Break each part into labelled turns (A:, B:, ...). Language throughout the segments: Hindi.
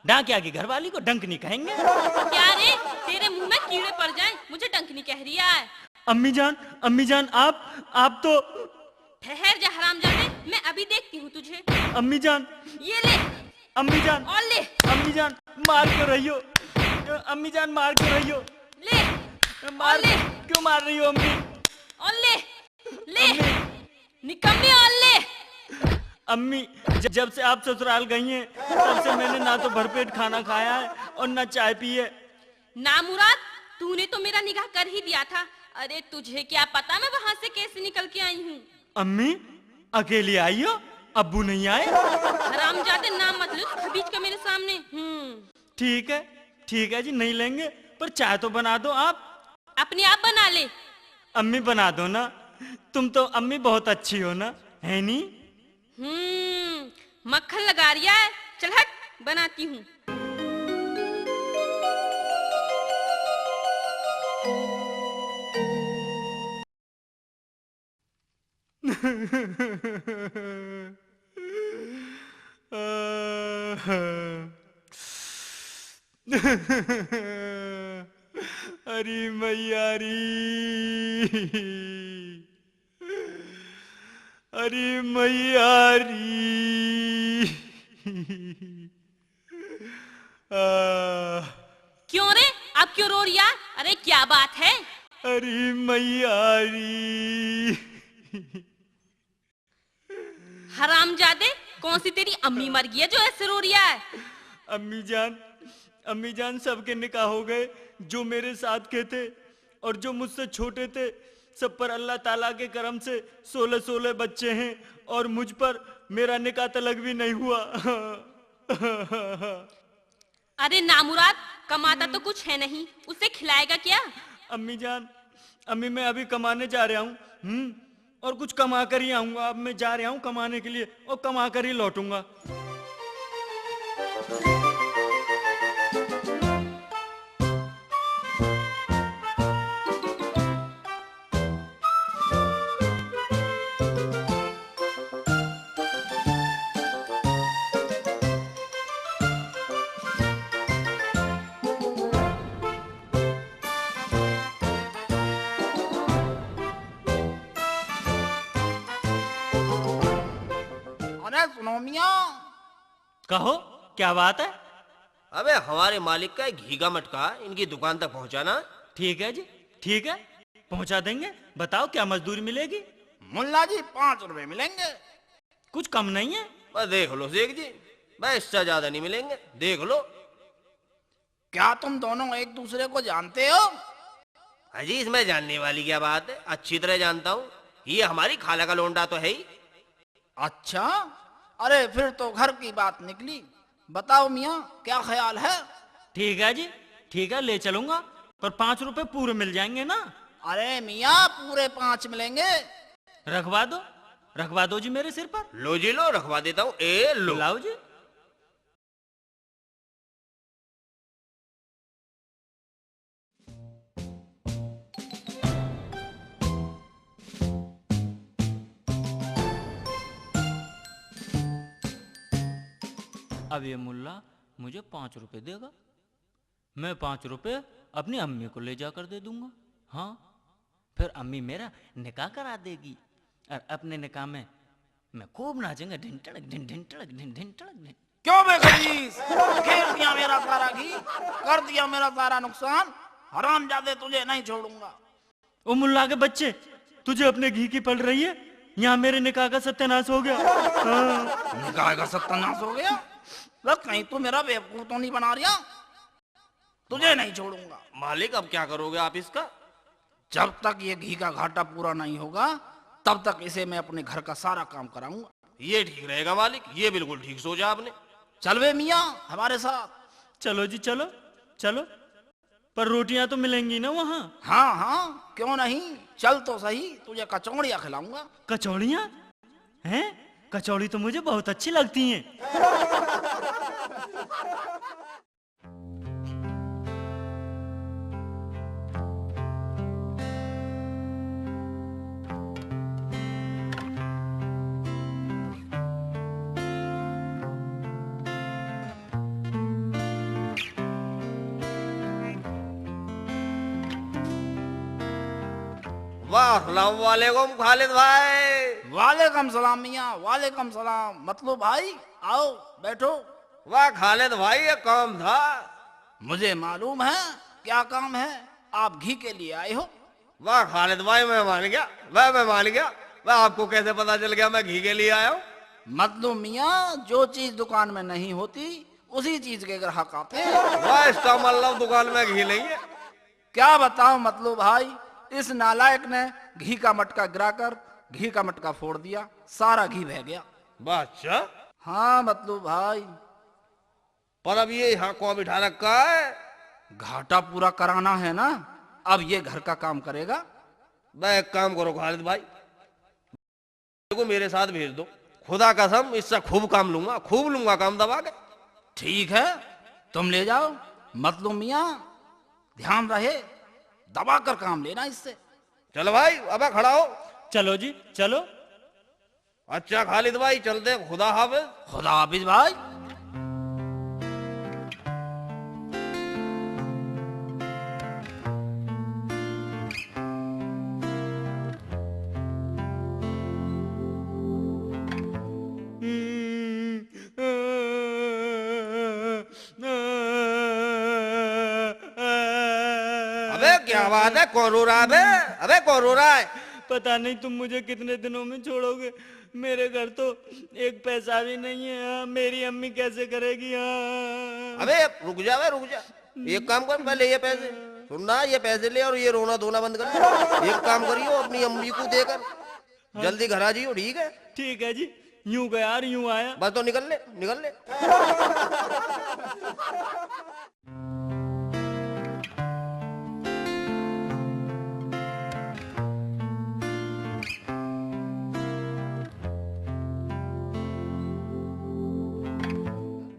A: डांक आगे घर वाली को डंक नहीं कहेंगे।
B: क्या रे, तेरे मुंह में कीड़े पड़ जाएं, मुझे डंक नहीं कह रही है।
A: अम्मी जान आप तो।
B: ठहर जा हरामजादे, मैं अभी देखती हूँ तुझे।
A: अम्मी जान,
B: ये ले।
A: अम्मी जान,
B: और ले।
A: अम्मी जान मार क्यों रही हो? अम्मी जान मार क्यों रही हो?
B: ले।
A: मार
B: और ले।
A: क्यों मार रही हो अम्मी?
B: और ले। ले। निकम्मी, और ले।
A: अम्मी, जब से आप ससुराल गई हैं तब से मैंने ना तो भरपेट खाना खाया है और ना चाय पी है।
B: ना मुराद, तूने तो मेरा निकाह कर ही दिया था। अरे तुझे क्या पता मैं वहाँ से कैसे निकल के आई हूँ।
A: अम्मी अकेली आई हो? अब्बू नहीं आए?
B: हरामजादे, नाम मत लो खबीज का मेरे सामने।
A: ठीक है जी, नहीं लेंगे, पर चाय तो बना दो आप।
B: अपने आप बना ले।
A: अम्मी बना दो ना, तुम तो अम्मी बहुत अच्छी हो ना, है नी?
B: मक्खन लगा रिया है, चल हट, बनाती हूँ।
A: अरे मैयारी, अरे मैयारी।
B: क्यों रे, अब क्यों रो रिया? अरे क्या बात है?
A: अरे मैयारी।
B: हरामजादे, कौन सी तेरी अम्मी मर गई है जो ऐसे रो रिया है?
A: अम्मी जान सबके निकाह हो गए, जो मेरे साथ के थे और जो मुझसे छोटे थे। सब पर अल्लाह ताला के करम से 16 बच्चे हैं और मुझ पर मेरा निकाह तलक भी नहीं हुआ।
B: अरे नामुराद, कमाता तो कुछ है नहीं, उसे खिलाएगा क्या?
A: अम्मी मैं अभी कमाने जा रहा हूँ, और कुछ कमा कर ही आऊंगा। अब मैं जा रहा हूँ कमाने के लिए और कमा कर ही लौटूंगा।
C: सुनो मियाँ।
A: कहो, क्या बात है?
D: अबे हमारे मालिक का एक घी का मटका इनकी दुकान तक पहुंचाना।
A: ठीक है जी, ठीक है, पहुंचा देंगे। बताओ क्या मजदूरी मिलेगी?
C: मुल्ला जी 5 रुपए मिलेंगे।
A: कुछ कम नहीं है?
D: बस देख लो शेख जी, बस इससे ज्यादा नहीं मिलेंगे, देख लो।
C: क्या तुम दोनों एक दूसरे को जानते हो?
D: अजी इसमें जानने वाली क्या बात है, अच्छी तरह जानता हूँ। ये हमारी खाला का लोंडा तो है ही।
C: अच्छा, अरे फिर तो घर की बात निकली। बताओ मियाँ, क्या ख्याल है?
A: ठीक है जी, ठीक है, ले चलूंगा, पर 5 रुपए पूरे मिल जाएंगे ना?
C: अरे मियाँ, पूरे 5 मिलेंगे।
A: रखवा दो जी मेरे सिर पर।
D: लो जी लो, रखवा देता हूँ। ए लो।
A: लाओ जी। अब ये मुल्ला मुझे 5 रुपए देगा, मैं 5 रुपए अपनी अम्मी को ले जाकर दे दूंगा। हाँ, फिर अम्मी मेरा निकाह करा देगी और अपने निकाह में मैं खूब नाचूंगा, ढिन टड़क ढिन ढिन टड़क ढिन ढिन टड़क ढिन।
C: क्यों बेखबीस, खेल दिया मेरा सारा घी, कर दिया मेरा सारा नुकसान। हरामजादे, तुझे नहीं छोड़ूंगा।
A: ओ मुल्ला के बच्चे, तुझे अपने घी की पड़ रही है? यहाँ मेरे निकाह का सत्यानाश हो गया।
C: निकाह का सत्यानाश हो गया? बस कहीं तू मेरा बेवकूफ तो नहीं बना रहा? तुझे नहीं छोड़ूंगा।
D: मालिक अब क्या करोगे आप इसका?
C: जब तक ये घी का घाटा पूरा नहीं होगा तब तक इसे मैं अपने घर का सारा काम कराऊंगा।
D: ये ठीक रहेगा मालिक, ये बिल्कुल ठीक सोचा आपने।
C: चल वे मियाँ हमारे साथ।
A: चलो जी, चलो चलो, पर रोटियां तो मिलेंगी ना वहाँ?
C: हाँ हाँ, क्यों नहीं, चल तो सही, तुझे कचौड़ियाँ खिलाऊंगा।
A: कचौड़ियाँ हैं? कचौड़ी तो मुझे बहुत अच्छी लगती हैं।
D: वाह, अस्सलाम वालेकुम खालिद भाई।
C: वालेकुम सलाम मियाँ, वालेकुम सलाम। मतलब भाई आओ बैठो।
D: वाह खालिद भाई, ये काम था।
C: मुझे मालूम है क्या काम है। आप घी के लिए आए हो।
D: वाह खालिद भाई, मैं मान गया, मैं मान गया। वाह, आपको कैसे पता चल गया मैं घी के लिए आया हूँ?
C: मतलब मियाँ, जो चीज दुकान में नहीं होती उसी चीज के ग्राहक आते हैं।
D: वाह, इसका मतलब दुकान में घी नहीं है।
C: क्या बताऊं मतलब भाई, इस नालायक ने घी का मटका गिराकर घी का मटका फोड़ दिया, सारा घी बह गया।
D: वाह, अच्छा।
C: हाँ मतलब भाई,
D: पर अब ये यहाँ कौन बिठा रखा है?
C: घाटा पूरा कराना है ना, अब ये घर का काम करेगा।
D: मैं एक काम करो खालिद भाई, को मेरे साथ भेज दो। खुदा कसम, इससे खूब काम लूंगा, खूब लूंगा काम दबा के।
C: ठीक है, तुम ले जाओ। मतलब मियाँ, ध्यान रहे, दबा कर काम लेना इससे।
D: चलो भाई, अब खड़ा हो।
A: चलो जी चलो।
D: अच्छा खालिद भाई, चलते, खुदा हाफिज।
C: खुदा हाफिज भाई।
D: अबे क्या बात है, कौन रो रहा है? अबे कौन रो रहा है?
A: पता नहीं तुम मुझे कितने दिनों में छोड़ोगे। मेरे घर तो एक पैसा भी नहीं है। हाँ, मेरी अम्मी कैसे करेगी? हाँ।
D: अबे रुक जा, रुक जा। एक काम कर, पहले ये पैसे सुनना, ये पैसे ले और ये रोना धोना बंद कर। एक काम करियो, अपनी अम्मी को देकर जल्दी घर आ जाइयो, ठीक है?
A: ठीक है जी, यूं गया और यूं आया।
D: बस तो निकल ले, निकल ले।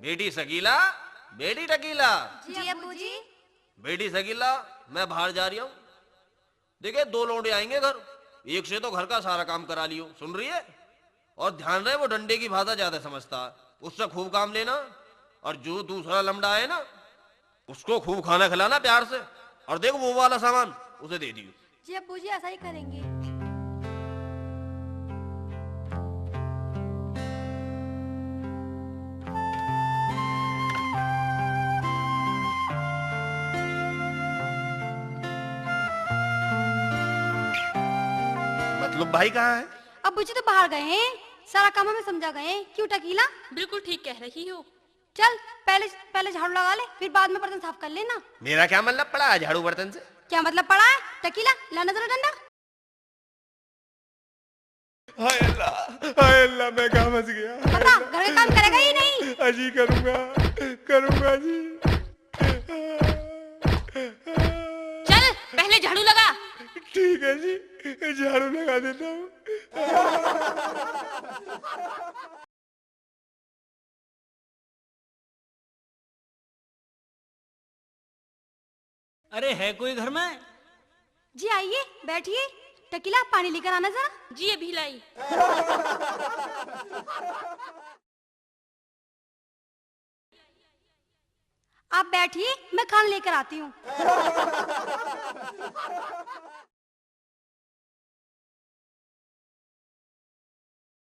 D: बेटी शकीला, बेटी टकीला,
E: जी अब्बू जी।
D: बेटी शकीला, मैं बाहर जा रही हूँ। देखिए, 2 लौंडे आएंगे घर, एक से तो घर का सारा काम करा लियो, सुन रही है? और ध्यान रहे, वो डंडे की भाषा ज्यादा समझता है, उससे खूब काम लेना। और जो दूसरा लमड़ा है ना, उसको खूब खाना खिलाना प्यार से। और देखो, वो वाला सामान उसे दे दियो।
E: जी अब्बू जी, ऐसा ही करेंगे।
D: मतलब भाई कहाँ है?
E: अब्बू जी तो बाहर गए हैं, सारा काम हमें समझा गए हैं। क्यों टकीला?
B: बिल्कुल ठीक कह रही हो।
E: चल पहले पहले झाड़ू लगा ले, फिर बाद में बर्तन साफ कर लेना।
D: मेरा क्या मतलब पड़ा है झाड़ू बर्तन से?
E: क्या मतलब पड़ा है? टकीला लाना जरा डंडा।
F: हाय अल्लाह, मैं कहाँ फंस गया?
E: बता, घर का काम करेगा ही नहीं?
F: अजी करूंगा जी।
B: चल पहले झाड़ू लगा।
F: ठीक है जी, झाड़ू लगा देता हूँ।
A: अरे है कोई घर में?
E: जी आइए, बैठिए। टकीला पानी लेकर आना जरा।
B: जी अभी लाई।
E: आप बैठिए, मैं खाना लेकर आती हूँ।